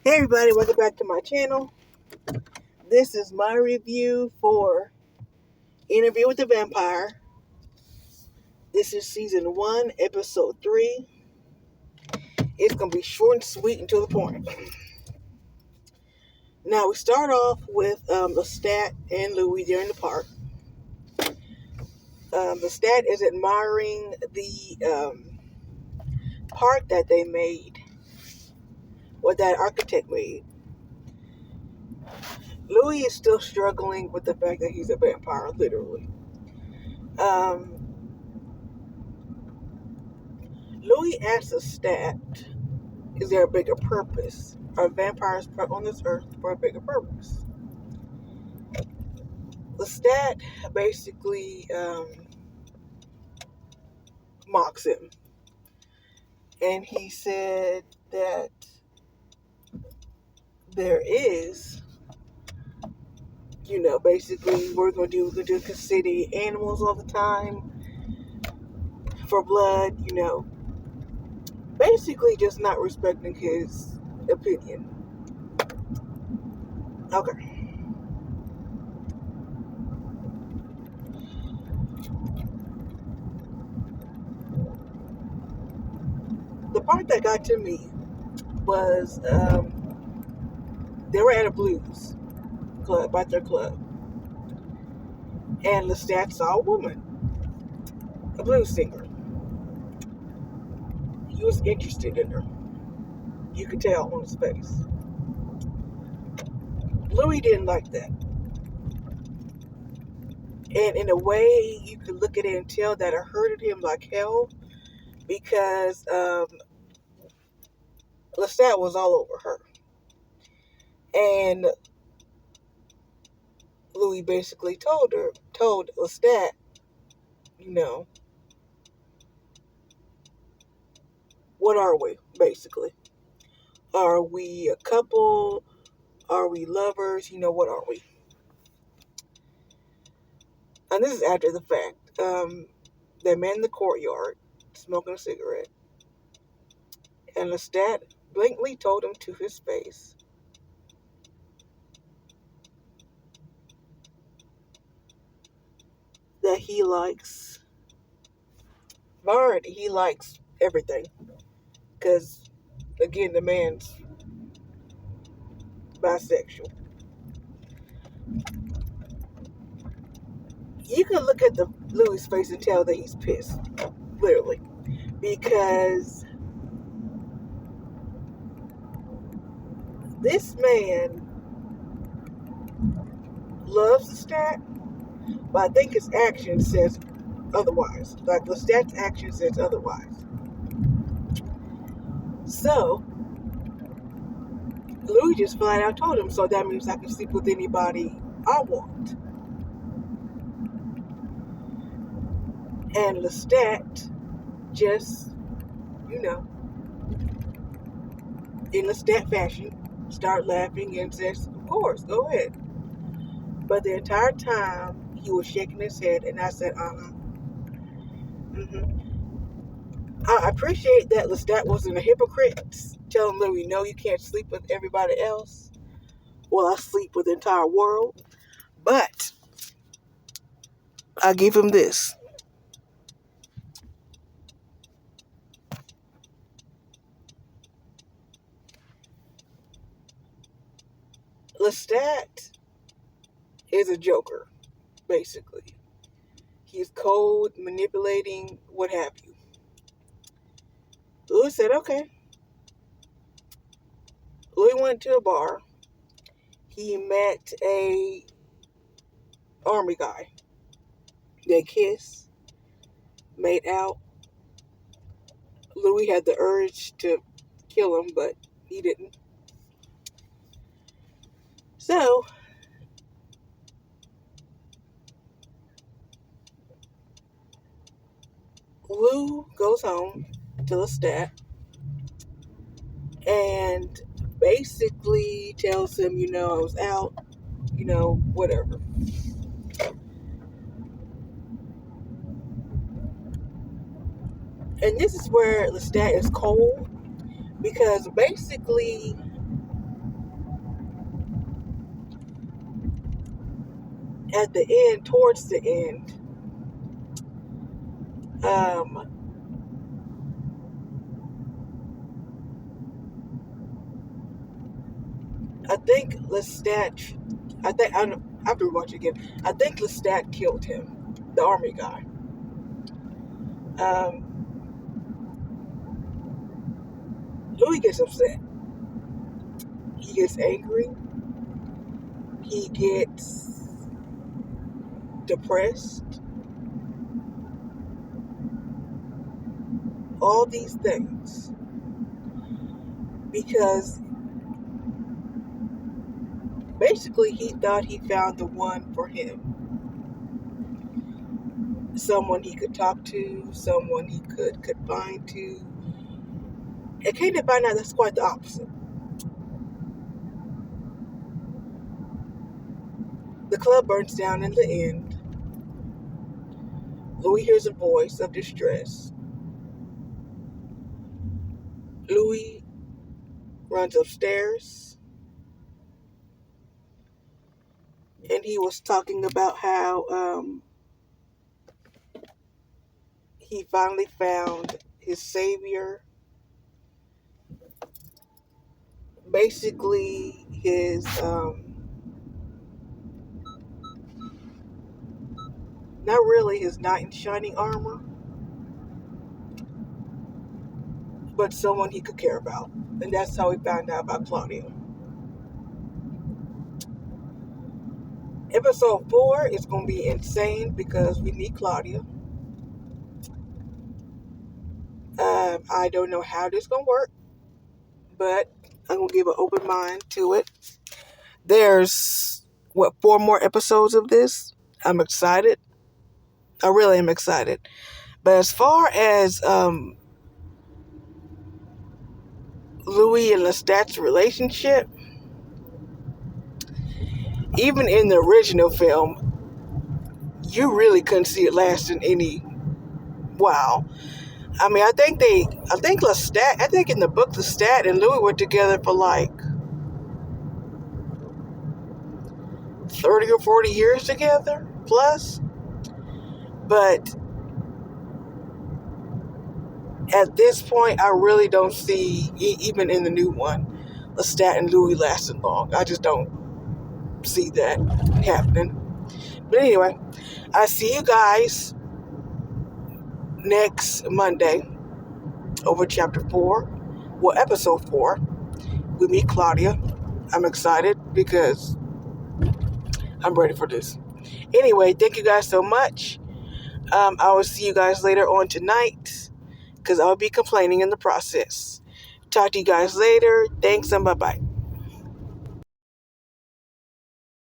Hey everybody, welcome back to my channel. This is my review for Interview with the Vampire. This is season 1, episode 3. It's going to be short and sweet and to the point. Now we start off with Lestat and Louis. They're in the park. Lestat is admiring the park that they made, what that architect made. Louis is still struggling with the fact that he's a vampire, literally. Louis asks Lestat, is there a bigger purpose? Are vampires put on this earth for a bigger purpose? Lestat basically mocks him. And he said that there is, basically we're going to do city animals all the time for blood, basically just not respecting his opinion. Okay. The part that got to me was they were at a blues club, at their club. And Lestat saw a woman, a blues singer. He was interested in her. You could tell on his face. Louis didn't like that. And in a way, you could look at it and tell that it hurted him like hell because Lestat was all over her. And Louis basically told Lestat, what are we, basically? Are we a couple? Are we lovers? What are we? And this is after the fact. They met in the courtyard, smoking a cigarette. And Lestat blatantly told him to his face that he likes variety. He likes everything. Because, again, the man's bisexual. You can look at the Louis' face and tell that he's pissed. Literally. Because this man loves Lestat, but I think his action says otherwise. Like Lestat's action says otherwise. So, Louis just flat out told him, so that means I can sleep with anybody I want. And Lestat just, in Lestat fashion, start laughing and says, of course, go ahead. But the entire time, he was shaking his head, and I said, mm-hmm. I appreciate that Lestat wasn't a hypocrite, telling Louis, no, you can't sleep with everybody else. Well, I sleep with the entire world. But I give him this. Lestat is a joker, basically. He's cold, manipulating, what have you. Louis said, okay. Louis went to a bar. He met a army guy. They kissed, made out. Louis had the urge to kill him, but he didn't. So, Lou goes home to Lestat and basically tells him, I was out, whatever. And this is where Lestat is cold because basically at the end, towards the end, um, I think Lestat, I have to watch it again. I think Lestat killed him, the army guy. Um, Louis gets upset. He gets angry. He gets depressed. All these things because basically he thought he found the one for him. Someone he could talk to, someone he could confide to. And came to find out that's quite the opposite. The club burns down in the end. Louis hears a voice of distress. Louis runs upstairs, and he was talking about how he finally found his savior. Basically, his not really his knight in shining armor, but someone he could care about. And that's how he found out about Claudia. Episode 4 is going to be insane because we meet Claudia. I don't know how this is going to work, but I'm going to give an open mind to it. There's, 4 more episodes of this? I'm excited. I really am excited. But as far as Louis and Lestat's relationship, even in the original film, you really couldn't see it lasting any while. I mean, I think Lestat, I think in the book, Lestat and Louis were together for like 30 or 40 years together, plus. But at this point, I really don't see, even in the new one, Lestat and Louis lasting long. I just don't see that happening. But anyway, I see you guys next Monday over chapter 4. Well, episode 4. We meet Claudia. I'm excited because I'm ready for this. Anyway, thank you guys so much. I will see you guys later on tonight because I'll be complaining in the process. Talk to you guys later. Thanks and bye-bye.